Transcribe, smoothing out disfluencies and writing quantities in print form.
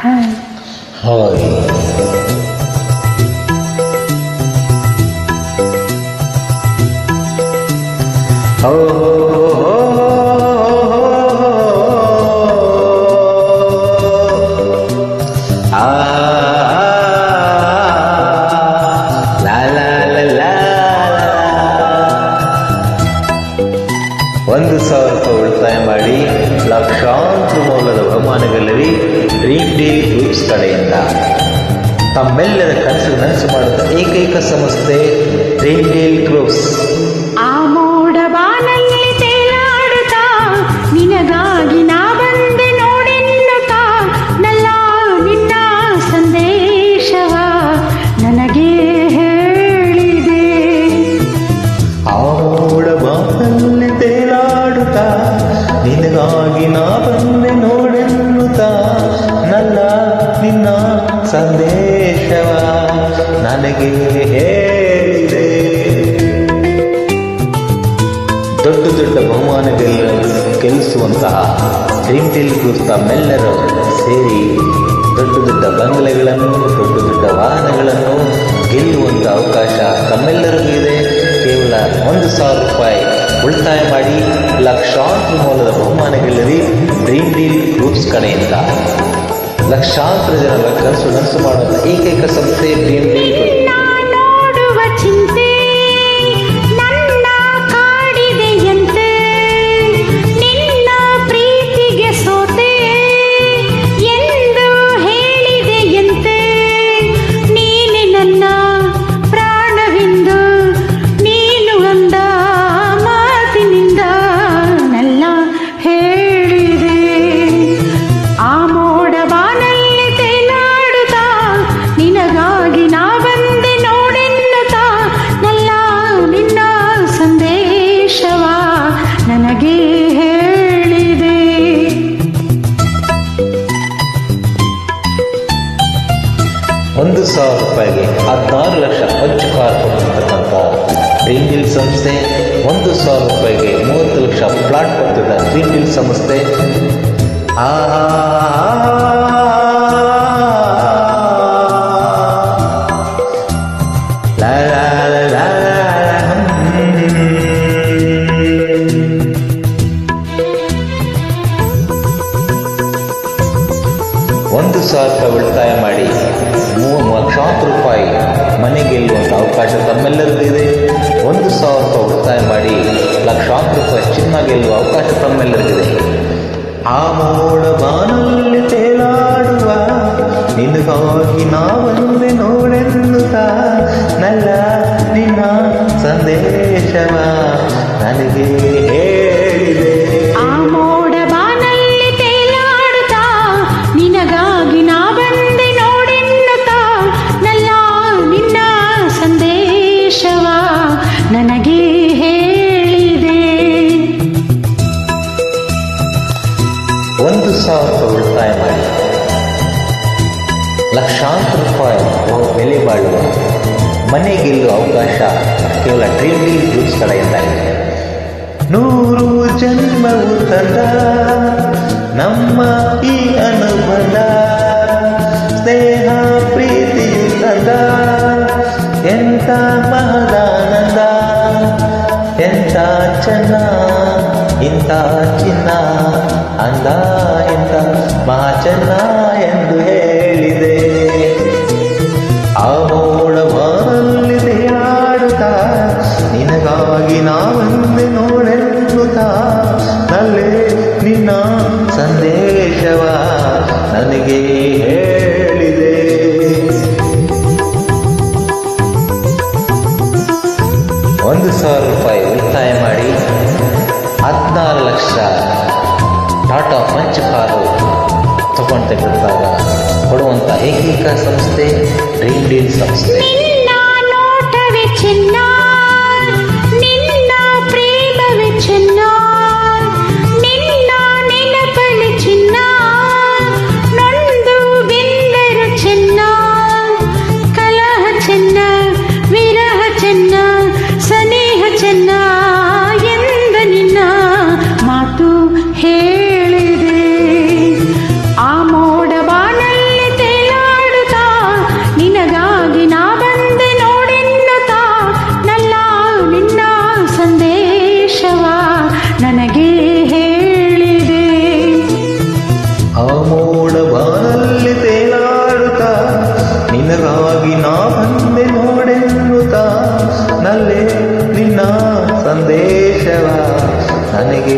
Hi. ₹1,000 ಉಳಿತಾಯ ಮಾಡಿ ಲಕ್ಷಾಂತರ ಮೌಲ್ಯದ ಬಹುಮಾನಗಳಲ್ಲಿ ಡ್ರೀಮ್ ಡೀಲ್ ಗ್ರೂಪ್ಸ್ ಕಡೆಯಿಂದ ತಮ್ಮೆಲ್ಲರ ಕನಸು ನನಸು ಮಾಡುವ ಏಕೈಕ ಸಂಸ್ಥೆ ಡ್ರೀಮ್ ಡೀಲ್ ಗ್ರೂಪ್ಸ್. ಆ ಮೋಡ ಬಾನಲ್ಲಿ ತೇಲಾಡುತ್ತಾ ನಿನಗಾಗಿ ನಾ ಬಂದೆ ನೋಡೆನ್ನುತ್ತಾ ನಲ್ಲ ನಿನ್ನ ಸಂದೇಶವ ನನಗೆ ಹೇಳಿದೆ. ಆ ಮೋಡ ಬಾನಲ್ಲಿ ತೇಲಾಡುತ್ತಾ ನಿನಗಾಗಿ ನಾ ಬಂದೆ ನೋಡೆನ್ನುತ್ತಾ ನಲ್ಲ ನಿನ್ನ ಸಂದೇಶವ ನನಗೆ ಹೇಳಿದೆ. ದೊಡ್ಡ ದೊಡ್ಡ ಬಹುಮಾನಗಳನ್ನು ಗೆಲ್ಲಿಸುವಂತಹ ಡ್ರೀಮ್ ಡೀಲ್ ಗ್ರೂಪ್ಸ್ ತಮ್ಮೆಲ್ಲರೂ ಸೇರಿ ದೊಡ್ಡ ದೊಡ್ಡ ಬಂಗಲೆಗಳನ್ನು ದೊಡ್ಡ ದೊಡ್ಡ ವಾಹನಗಳನ್ನು ಗೆಲ್ಲುವಂಥ ಅವಕಾಶ ತಮ್ಮೆಲ್ಲರಿಗೂ ಇದೆ. ಕೇವಲ ₹1,000 ಉಳಿತಾಯ ಮಾಡಿ ಲಕ್ಷಾಂತರ ಮೌಲ್ಯದ ಬಹುಮಾನಗಳಲ್ಲಿ ಡ್ರೀಮ್ ಡೀಲ್ ಗ್ರೂಪ್ಸ್ ಕಡೆಯಿಂದ ಲಕ್ಷಾಂತರ ಜನರ ಕನಸು ನನಸು ಮಾಡುವ ಏಕೈಕ ಸಂಸ್ಥೆ ಡ್ರೀಮ್ ಡೀಲ್ ಗ್ರೂಪ್. ನೋಡುವ ಚಿಂತೆ ನನ್ನ ಕಾಡಿದೆಯಂತೆ ನಿನ್ನ ಪ್ರೀತಿಗೆ ಸೋತೆ ಎಂದು ಹೇಳಿದೆಯಂತೆ ನೀನೆ ನನ್ನ ಪ್ರಾಣವೆಂದು ನೀನು ಅಂದ ಮಾತಿನಿಂದ ನೆಲ್ಲ ಹೇಳಿದೆ. ಆ ಮೋಡ ಬಾನಲ್ಲಿ ತೇಲಾಡುತ್ತಾ ನಿನಗಾಗಿ ನಾ ಬಂದೆ ನೋಡೆನ್ನುತ್ತಾ ನಲ್ಲ ನಿನ್ನ ಸಂದೇಶವ ನನಗೆ ಹೇಳಿದೆ. ₹1,000 16 ಲಕ್ಷ ಪಂಚ್ ಕಾರ್ ಕೊಟ್ಟಿರ್ತಕ್ಕಂಥ ಡ್ರೀಮ್ ಡೀಲ್ ಸಂಸ್ಥೆ, ₹1,000 30 ಲಕ್ಷ ಪ್ಲಾಟ್ ಕೊಟ್ಟಿದ್ದ ಡ್ರೀಮ್ ಡೀಲ್ ಸಂಸ್ಥೆ. ಲಾ ಲಾ ಲಾ ಲಾ ಲಾ. ₹1,000 ಉಳಿತಾಯ ಮಾಡಿ ಲಕ್ಷಾಂತರ ಮನೆ ಗೆಲ್ಲುವಂಥ ಅವಕಾಶ ತಮ್ಮೆಲ್ಲರಿಗೂ ಇದೆ. ₹1,000 ಉಳಿತಾಯ ಮಾಡಿ ಲಕ್ಷಾಂತರ ಚಿನ್ನ ಗೆಲ್ಲುವ ಅವಕಾಶ ತಮ್ಮೆಲ್ಲರಿಗಿದೆ. ಆ ಮೋಡ ಬಾನಲ್ಲಿ ತೇಲಾಡುವ ನಿನಗಾಗಿ ನಾವಂದೆ ನೋಡೆನ್ನುತ್ತಾ ನಲ್ಲ ನಿನ್ನ ಸಂದೇಶವ ನನಗೆ ಹೇಳಿದೆ. ಆ ಮೋಡ ಬಾನಲ್ಲಿ ತೇಲಾಡುತ್ತಾ ನಿನಗಾಗಿ ನಾ ಬಂದೆ ನೋಡೆನ್ನುತ್ತಾ ನಲ್ಲ ನಿನ್ನ ಸಂದೇಶವ ನನಗೆ ಹೇಳಿದೆ. ₹1,000 ಉಳಿತಾಯ ಮಾಡಿ ಲಕ್ಷಾಂತರ ಬೆಲೆ ಬಾಳುವ ಮನೆ ಗೆಲ್ಲುವ ಅವಕಾಶ ಕೇವಲ ಡ್ರೀಮ್ ಡೀಲ್ ಗ್ರೂಪ್ಸ್ ಕಡೆಯಿಂದ ಇದೆ. 100 ಜನ್ಮವು ತಂದ ನಮ್ಮ ಈ ಅನುಬಂಧ ಸ್ನೇಹ ಪ್ರೀತಿಯು ತಂದ ಎಂಥ ಮಹದಾನಂದ ಎಂಥ ಚೆನ್ನ ಇಂಥ ಚಿನ್ನ ಅಂದ ಎಂಥ ಮಹಾಚನ್ನ ಎಂದು ಹೇಳಿದೆ. ಆ ಮೋಡ ಬಾನಲ್ಲಿ ತೇಲಾಡುತ್ತಾ ನಿನಗಾಗಿ ನಾವಂದೆ ನೋಡೆನ್ನುತ್ತಾ ನಲ್ಲೇ ನಿನ್ನ ಸಂದೇಶವ ನನಗೆ ಹೇಳಿದೆ. ₹1,000 ಉಳಿತಾಯ ಮಾಡಿ 16 ಲಕ್ಷ ಟಾಟಾ ಪಂಚ್ ಕಾರು ತಗೊಂಡು ತೆಗೆದಾಗ ಕೊಡುವಂಥ ಏಕೈಕ ಸಂಸ್ಥೆ ಡ್ರೀಮ್ ಡೀಲ್ ಸಂಸ್ಥೆ. ನಿನ್ನ ನೋಟವೇ ಚೆನ್ನ ನಿನ್ನ ಪ್ರೇಮವೇ ಚೆನ್ನ ನಿನ್ನ ನೆನಪಲ್ಲಿ ಚಿನ್ನ ನೊಂದು ಬೆಂದರು ಚೆನ್ನ ಕಲಹ ಚೆನ್ನ ವಿರಹ ಚೆನ್ನ ಸನೇಹ ಚೆನ್ನ ಎಂದ ನಿನ್ನ ಮಾತು ಹೇಳಿದೆ. ಆ ಮೋಡ ಬಾನಲ್ಲಿ ಸಂದೇಶವ ನನಗೆ